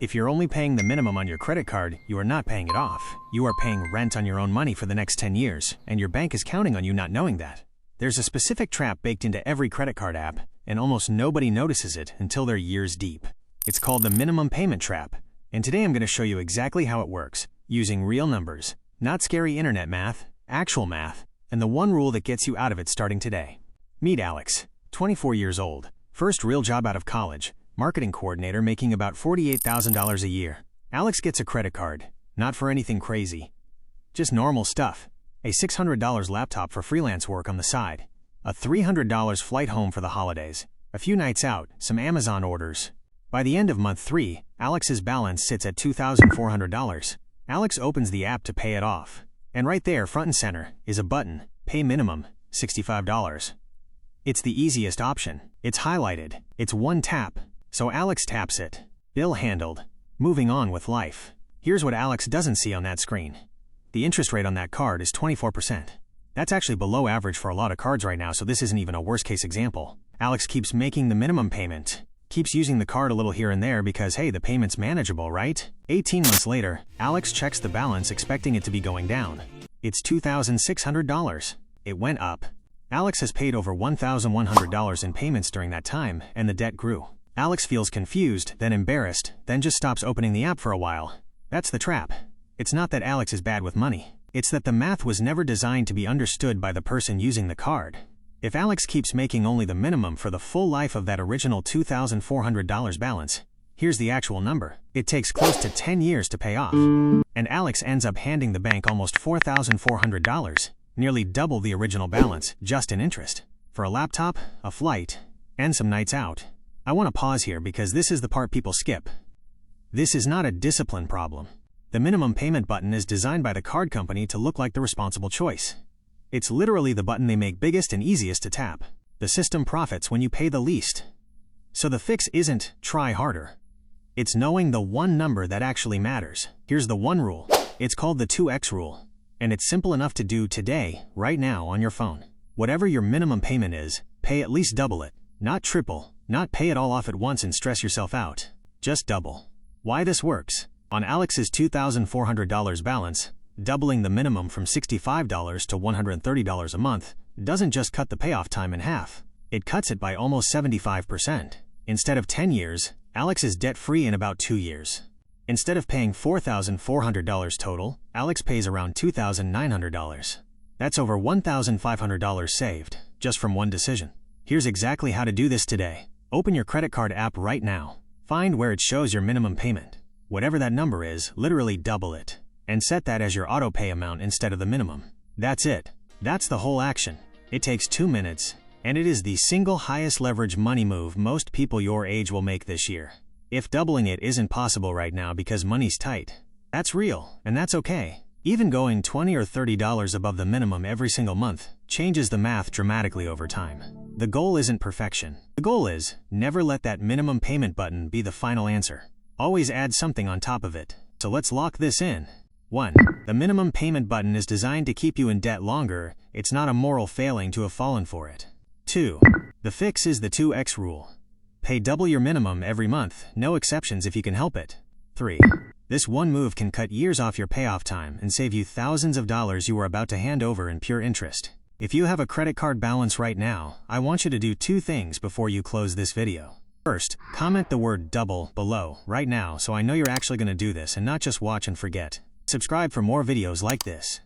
If you're only paying the minimum on your credit card, you are not paying it off. You are paying rent on your own money for the next 10 years, and your bank is counting on you not knowing that. There's a specific trap baked into every credit card app, and almost nobody notices it until they're years deep. It's called the minimum payment trap, and today I'm going to show you exactly how it works, using real numbers, not scary internet math, actual math, and the one rule that gets you out of it starting today. Meet Alex, 24 years old, first real job out of college, marketing coordinator making about $48,000 a year. Alex gets a credit card, not for anything crazy, just normal stuff. A $600 laptop for freelance work on the side, a $300 flight home for the holidays, a few nights out, some Amazon orders. By the end of month 3, Alex's balance sits at $2,400. Alex opens the app to pay it off. And right there, front and center, is a button, Pay Minimum, $65. It's the easiest option. It's highlighted. It's one tap. So Alex taps it. Bill handled. Moving on with life. Here's what Alex doesn't see on that screen. The interest rate on that card is 24%. That's actually below average for a lot of cards right now, so this isn't even a worst-case example. Alex keeps making the minimum payment. Keeps using the card a little here and there because, hey, the payment's manageable, right? 18 months later, Alex checks the balance expecting it to be going down. It's $2,600. It went up. Alex has paid over $1,100 in payments during that time, and the debt grew. Alex feels confused, then embarrassed, then just stops opening the app for a while. That's the trap. It's not that Alex is bad with money. It's that the math was never designed to be understood by the person using the card. If Alex keeps making only the minimum for the full life of that original $2,400 balance, here's the actual number. It takes close to 10 years to pay off. And Alex ends up handing the bank almost $4,400, nearly double the original balance, just in interest. For a laptop, a flight, and some nights out. I want to pause here because this is the part people skip. This is not a discipline problem. The minimum payment button is designed by the card company to look like the responsible choice. It's literally the button they make biggest and easiest to tap. The system profits when you pay the least. So the fix isn't try harder. It's knowing the one number that actually matters. Here's the one rule. It's called the 2x rule. And it's simple enough to do today, right now on your phone. Whatever your minimum payment is, pay at least double it. Not triple, not pay it all off at once and stress yourself out. Just double. Why this works? On Alex's $2,400 balance, doubling the minimum from $65 to $130 a month doesn't just cut the payoff time in half. It cuts it by almost 75%. Instead of 10 years, Alex is debt-free in about 2 years. Instead of paying $4,400 total, Alex pays around $2,900. That's over $1,500 saved, just from one decision. Here's exactly how to do this today. Open your credit card app right now. Find where it shows your minimum payment. Whatever that number is, literally double it. And set that as your auto-pay amount instead of the minimum. That's it. That's the whole action. It takes 2 minutes, and it is the single highest leverage money move most people your age will make this year. If doubling it isn't possible right now because money's tight, that's real, and that's okay. Even going $20 or $30 above the minimum every single month changes the math dramatically over time. The goal isn't perfection. The goal is, never let that minimum payment button be the final answer. Always add something on top of it. So let's lock this in. 1. The minimum payment button is designed to keep you in debt longer. It's not a moral failing to have fallen for it. 2. The fix is the 2x rule. Pay double your minimum every month, no exceptions if you can help it. 3. This one move can cut years off your payoff time and save you thousands of dollars you are about to hand over in pure interest. If you have a credit card balance right now, I want you to do 2 things before you close this video. First, comment the word double below right now so I know you're actually going to do this and not just watch and forget. Subscribe for more videos like this.